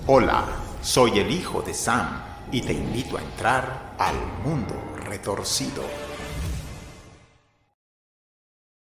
Hola, soy el hijo de Sam y te invito a entrar al mundo retorcido.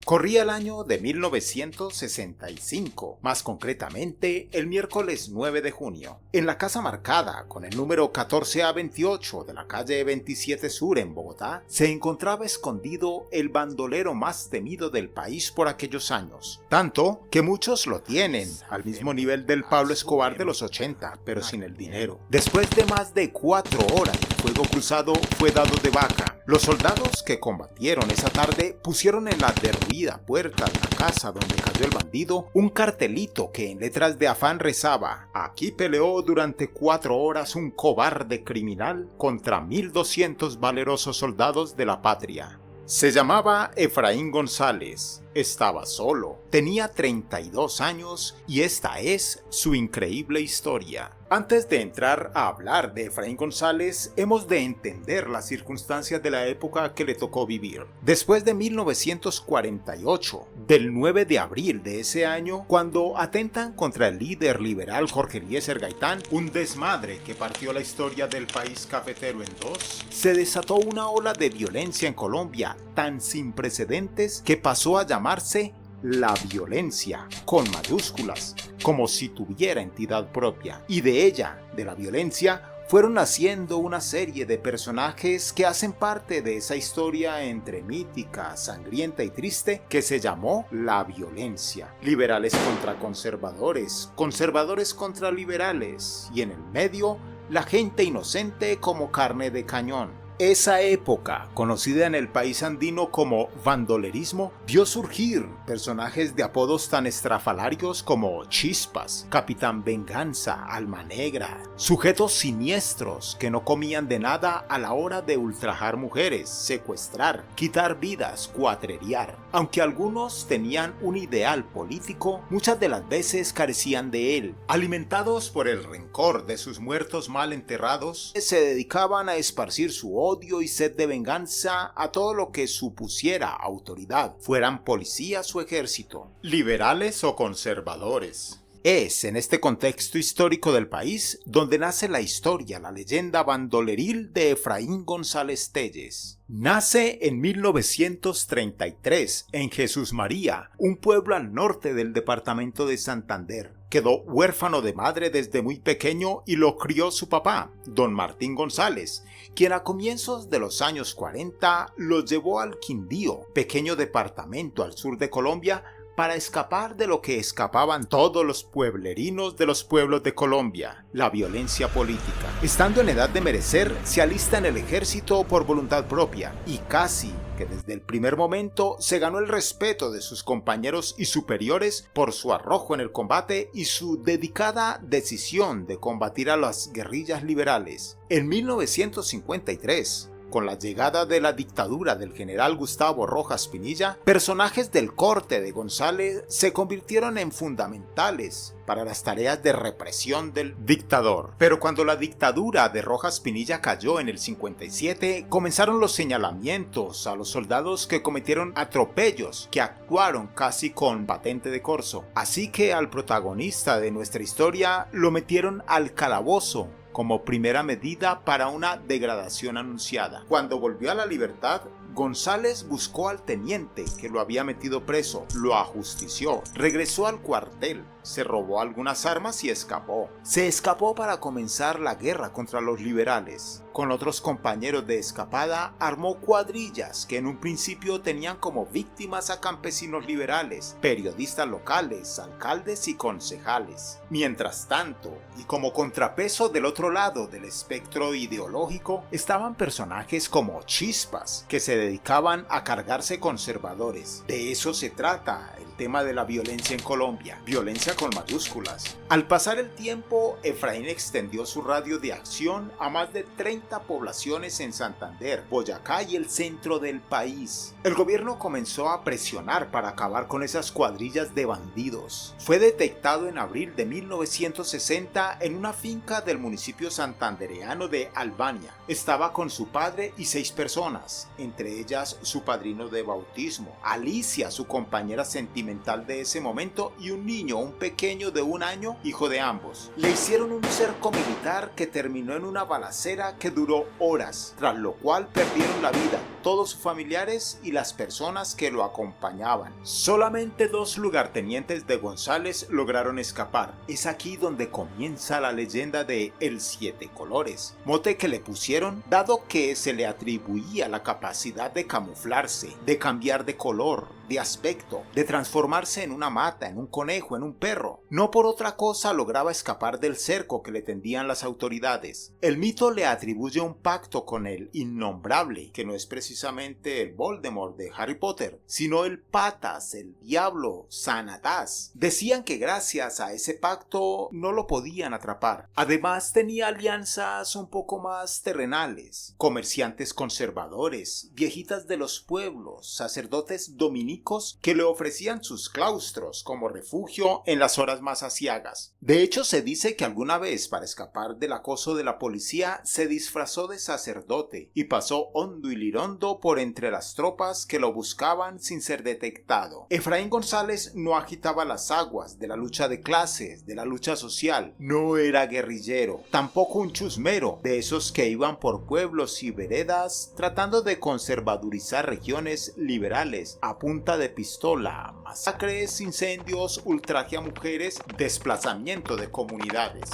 Corría el año de 1965, más concretamente el miércoles 9 de junio. En la casa marcada con el número 14A28 de la calle 27 Sur en Bogotá, se encontraba escondido el bandolero más temido del país por aquellos años. Tanto que muchos lo tienen, al mismo nivel del Pablo Escobar de los 80, pero sin el dinero. Después de más de 4 horas, el fuego cruzado fue dado de baja. Los soldados que combatieron esa tarde pusieron en la derruida puerta de la casa donde cayó el bandido un cartelito que en letras de afán rezaba: aquí peleó durante 4 horas un cobarde criminal contra 1200 valerosos soldados de la patria. Se llamaba Efraín González, estaba solo, tenía 32 años y esta es su increíble historia. Antes de entrar a hablar de Efraín González, hemos de entender las circunstancias de la época que le tocó vivir. Después de 1948, del 9 de abril de ese año, cuando atentan contra el líder liberal Jorge Eliezer Gaitán, un desmadre que partió la historia del país cafetero en dos, se desató una ola de violencia en Colombia tan sin precedentes que pasó a llamarse la violencia, con mayúsculas, como si tuviera entidad propia. Y de ella, de la violencia, fueron naciendo una serie de personajes que hacen parte de esa historia entre mítica, sangrienta y triste que se llamó la violencia. Liberales contra conservadores, conservadores contra liberales, y en el medio, la gente inocente como carne de cañón. Esa época, conocida en el país andino como bandolerismo, vio surgir personajes de apodos tan estrafalarios como Chispas, Capitán Venganza, Alma Negra, sujetos siniestros que no comían de nada a la hora de ultrajar mujeres, secuestrar, quitar vidas, cuatrerear. Aunque algunos tenían un ideal político, muchas de las veces carecían de él. Alimentados por el rencor de sus muertos mal enterrados, se dedicaban a esparcir su odio y sed de venganza a todo lo que supusiera autoridad, fueran policías o ejército, liberales o conservadores. Es en este contexto histórico del país donde nace la historia, la leyenda bandoleril de Efraín González Telles. Nace en 1933 en Jesús María, un pueblo al norte del departamento de Santander. Quedó huérfano de madre desde muy pequeño y lo crió su papá, don Martín González, quien a comienzos de los años 40 lo llevó al Quindío, pequeño departamento al sur de Colombia, para escapar de lo que escapaban todos los pueblerinos de los pueblos de Colombia, la violencia política. Estando en edad de merecer, se alista en el ejército por voluntad propia y casi que desde el primer momento se ganó el respeto de sus compañeros y superiores por su arrojo en el combate y su dedicada decisión de combatir a las guerrillas liberales. En 1953, con la llegada de la dictadura del general Gustavo Rojas Pinilla, personajes del corte de González se convirtieron en fundamentales para las tareas de represión del dictador. Pero cuando la dictadura de Rojas Pinilla cayó en el 57, comenzaron los señalamientos a los soldados que cometieron atropellos, que actuaron casi con patente de corso. Así que al protagonista de nuestra historia lo metieron al calabozo como primera medida para una degradación anunciada. Cuando volvió a la libertad, González buscó al teniente que lo había metido preso, lo ajustició, regresó al cuartel, se robó algunas armas y escapó. Se escapó para comenzar la guerra contra los liberales. Con otros compañeros de escapada, armó cuadrillas que en un principio tenían como víctimas a campesinos liberales, periodistas locales, alcaldes y concejales. Mientras tanto, y como contrapeso del otro lado del espectro ideológico, estaban personajes como Chispas, que se dedicaban a cargarse conservadores. De eso se trata el tema de la violencia en Colombia, violencia con mayúsculas. Al pasar el tiempo, Efraín extendió su radio de acción a más de 30 40 poblaciones en Santander, Boyacá y el centro del país. El gobierno comenzó a presionar para acabar con esas cuadrillas de bandidos. Fue detectado en abril de 1960 en una finca del municipio santandereano de Albania. Estaba con su padre y 6 personas, entre ellas su padrino de bautismo, Alicia, su compañera sentimental de ese momento, y un niño, un pequeño de 1 año, hijo de ambos. Le hicieron un cerco militar que terminó en una balacera que duró horas, tras lo cual perdieron la vida todos sus familiares y las personas que lo acompañaban. Solamente 2 lugartenientes de González lograron escapar. Es aquí donde comienza la leyenda de El Siete Colores, mote que le pusieron dado que se le atribuía la capacidad de camuflarse, de cambiar de color, de aspecto, de transformarse en una mata, en un conejo, en un perro. No por otra cosa lograba escapar del cerco que le tendían las autoridades. El mito le atribuye un pacto con el innombrable, que no es precisamente el Voldemort de Harry Potter, sino el Patas, el diablo, Sanatás. Decían que gracias a ese pacto no lo podían atrapar. Además tenía alianzas un poco más terrenales, comerciantes conservadores, viejitas de los pueblos, sacerdotes dominicos que le ofrecían sus claustros como refugio en las horas más aciagas. De hecho, se dice que alguna vez, para escapar del acoso de la policía, se disfrazó de sacerdote y pasó hondo y lirondo por entre las tropas que lo buscaban sin ser detectado. Efraín González no agitaba las aguas de la lucha de clases, de la lucha social. No era guerrillero, tampoco un chusmero, de esos que iban por pueblos y veredas tratando de conservadurizar regiones liberales a punta de pistola, masacres, incendios, ultraje a mujeres, desplazamiento de comunidades.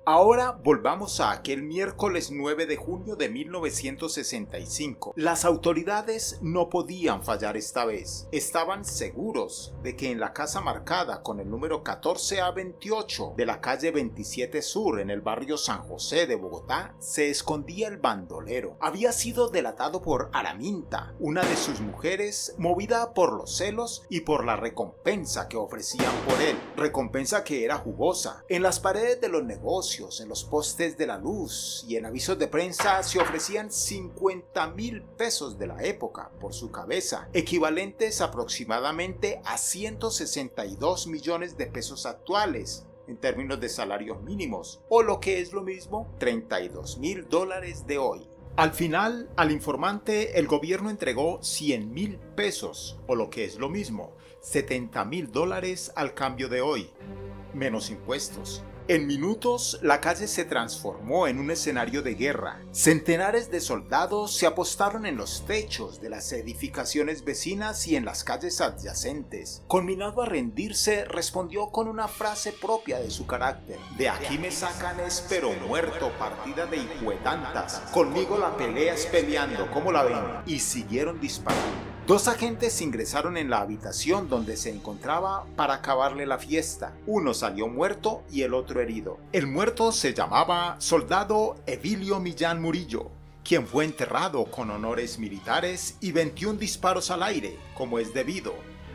Ahora volvamos a aquel miércoles 9 de junio de 1965. Las autoridades no podían fallar esta vez. Estaban seguros de que en la casa marcada con el número 14A28 de la calle 27 Sur en el barrio San José de Bogotá se escondía el bandolero. Había sido delatado por Araminta, una de sus mujeres, movida por los celos y por la recompensa que ofrecían por él. Recompensa que era jugosa. En las paredes de los negocios, en los postes de la luz y en avisos de prensa se ofrecían 50,000 pesos de la época por su cabeza, equivalentes aproximadamente a 162 millones de pesos actuales en términos de salarios mínimos, o lo que es lo mismo, $32,000 de hoy. Al final, al informante el gobierno entregó 100,000 pesos, o lo que es lo mismo, $70,000 al cambio de hoy, menos impuestos. En minutos, la calle se transformó en un escenario de guerra. Centenares de soldados se apostaron en los techos de las edificaciones vecinas y en las calles adyacentes. Conminado a rendirse, respondió con una frase propia de su carácter: "De aquí me sacan es pero muerto, partida de hijuetantas. Conmigo la pelea es peleando, ¿cómo la ven?". Y siguieron disparando. 2 agentes ingresaron en la habitación donde se encontraba para acabarle la fiesta. Uno salió muerto y el otro herido. El muerto se llamaba Soldado Evilio Millán Murillo, quien fue enterrado con honores militares y 21 disparos al aire, como es debido,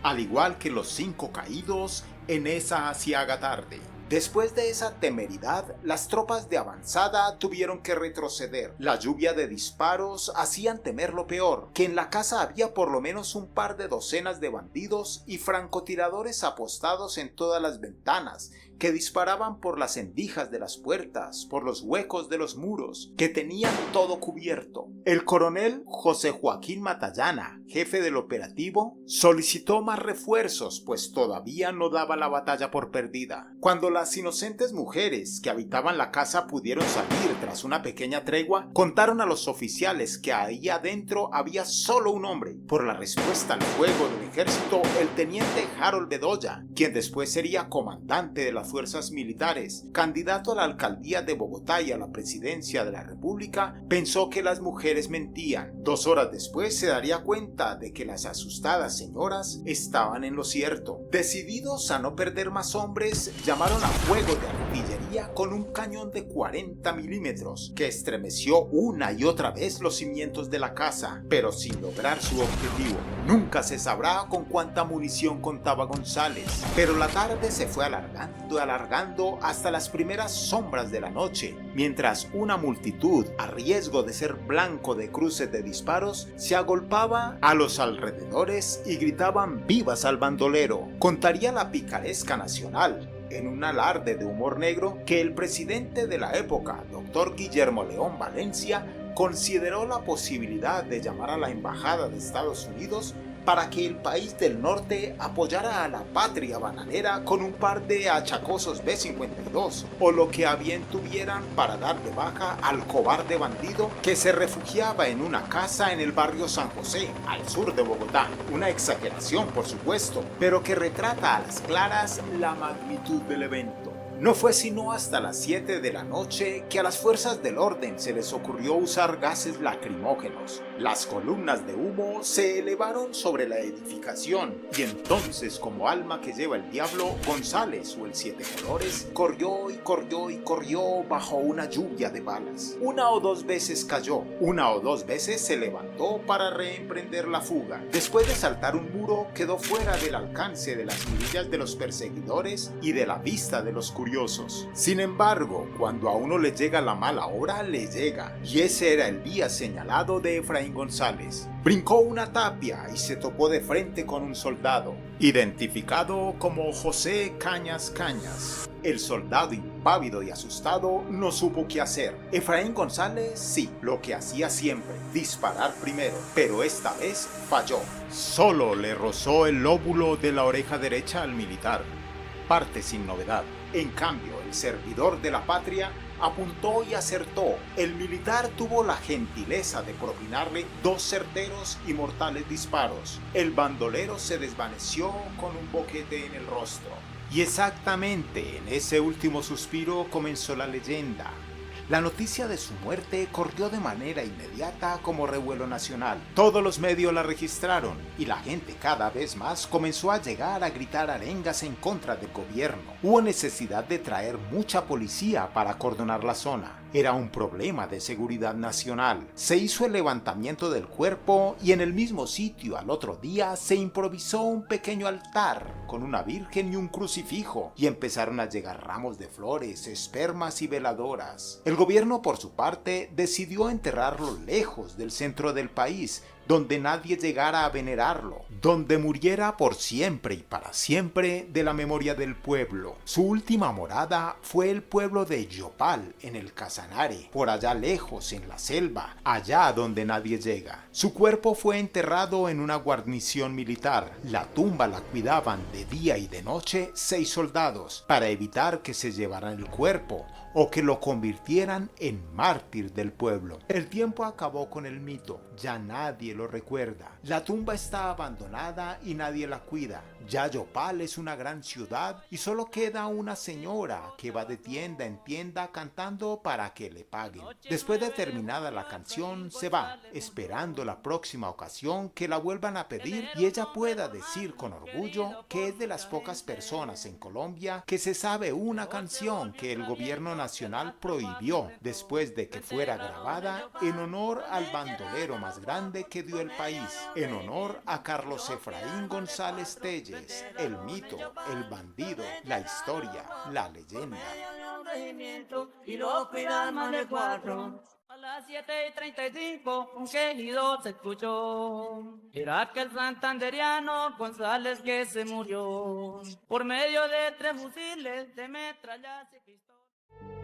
al igual que los 5 caídos en esa aciaga tarde. Después de esa temeridad, las tropas de avanzada tuvieron que retroceder. La lluvia de disparos hacían temer lo peor, que en la casa había por lo menos un par de docenas de bandidos y francotiradores apostados en todas las ventanas, que disparaban por las endijas de las puertas, por los huecos de los muros, que tenían todo cubierto. El coronel José Joaquín Matallana, jefe del operativo, solicitó más refuerzos, pues todavía no daba la batalla por perdida. Cuando las inocentes mujeres que habitaban la casa pudieron salir tras una pequeña tregua, contaron a los oficiales que ahí adentro había solo un hombre. Por la respuesta al fuego del ejército, el teniente Harold Bedoya, quien después sería comandante de las fuerzas militares, candidato a la alcaldía de Bogotá y a la presidencia de la República, pensó que las mujeres mentían. 2 horas después se daría cuenta de que las asustadas señoras estaban en lo cierto. Decididos a no perder más hombres, llamaron a fuego de artillería con un cañón de 40 milímetros que estremeció una y otra vez los cimientos de la casa, pero sin lograr su objetivo. Nunca se sabrá con cuánta munición contaba González, pero la tarde se fue alargando fue alargando hasta las primeras sombras de la noche, mientras una multitud, a riesgo de ser blanco de cruces de disparos, se agolpaba a los alrededores y gritaban vivas al bandolero. Contaría la picaresca nacional, en un alarde de humor negro, que el presidente de la época, Dr. Guillermo León Valencia, consideró la posibilidad de llamar a la Embajada de Estados Unidos para que el país del norte apoyara a la patria bananera con un par de achacosos B-52 o lo que a bien tuvieran para dar de baja al cobarde bandido que se refugiaba en una casa en el barrio San José, al sur de Bogotá. Una exageración, por supuesto, pero que retrata a las claras la magnitud del evento. No fue sino hasta las 7 de la noche que a las fuerzas del orden se les ocurrió usar gases lacrimógenos. Las columnas de humo se elevaron sobre la edificación y entonces, como alma que lleva el diablo, González o el Siete Colores corrió y corrió y corrió bajo una lluvia de balas. Una o dos veces cayó, una o dos veces se levantó para reemprender la fuga. Después de saltar un muro, quedó fuera del alcance de las mirillas de los perseguidores y de la vista de los curiosos. Sin embargo, cuando a uno le llega la mala hora, le llega, y ese era el día señalado de Efraín González. Brincó una tapia y se topó de frente con un soldado, identificado como José Cañas Cañas. El soldado, impávido y asustado, no supo qué hacer. Efraín González, sí, lo que hacía siempre, disparar primero, pero esta vez falló. Solo le rozó el lóbulo de la oreja derecha al militar. Parte sin novedad. En cambio, el servidor de la patria apuntó y acertó. El militar tuvo la gentileza de propinarle 2 certeros y mortales disparos. El bandolero se desvaneció con un boquete en el rostro. Y exactamente en ese último suspiro comenzó la leyenda. La noticia de su muerte corrió de manera inmediata como revuelo nacional. Todos los medios la registraron y la gente cada vez más comenzó a llegar a gritar arengas en contra del gobierno. Hubo necesidad de traer mucha policía para acordonar la zona. Era un problema de seguridad nacional. Se hizo el levantamiento del cuerpo y en el mismo sitio al otro día se improvisó un pequeño altar con una virgen y un crucifijo y empezaron a llegar ramos de flores, espermas y veladoras. El gobierno, por su parte, decidió enterrarlo lejos del centro del país, donde nadie llegara a venerarlo, donde muriera por siempre y para siempre de la memoria del pueblo. Su última morada fue el pueblo de Yopal, en el Casanare, por allá lejos, en la selva, allá donde nadie llega. Su cuerpo fue enterrado en una guarnición militar. La tumba la cuidaban de día y de noche 6 soldados, para evitar que se llevaran el cuerpo o que lo convirtieran en mártir del pueblo. El tiempo acabó con el mito, ya nadie lo recuerda. La tumba está abandonada y nadie la cuida. Ya Yopal es una gran ciudad y solo queda una señora que va de tienda en tienda cantando para que le paguen. Después de terminada la canción se va, esperando la próxima ocasión que la vuelvan a pedir y ella pueda decir con orgullo que es de las pocas personas en Colombia que se sabe una canción que el gobierno nacional prohibió después de que fuera grabada en honor al bandolero más grande que dio el país, en honor a Carlos Efraín González Telles, el mito, el bandido, la historia, la leyenda. Y lo cuidan más de 4. A las 7:35 un quejido se escuchó. Era aquel santanderiano González que se murió por medio de 3 fusiles de metrallas y pistolas.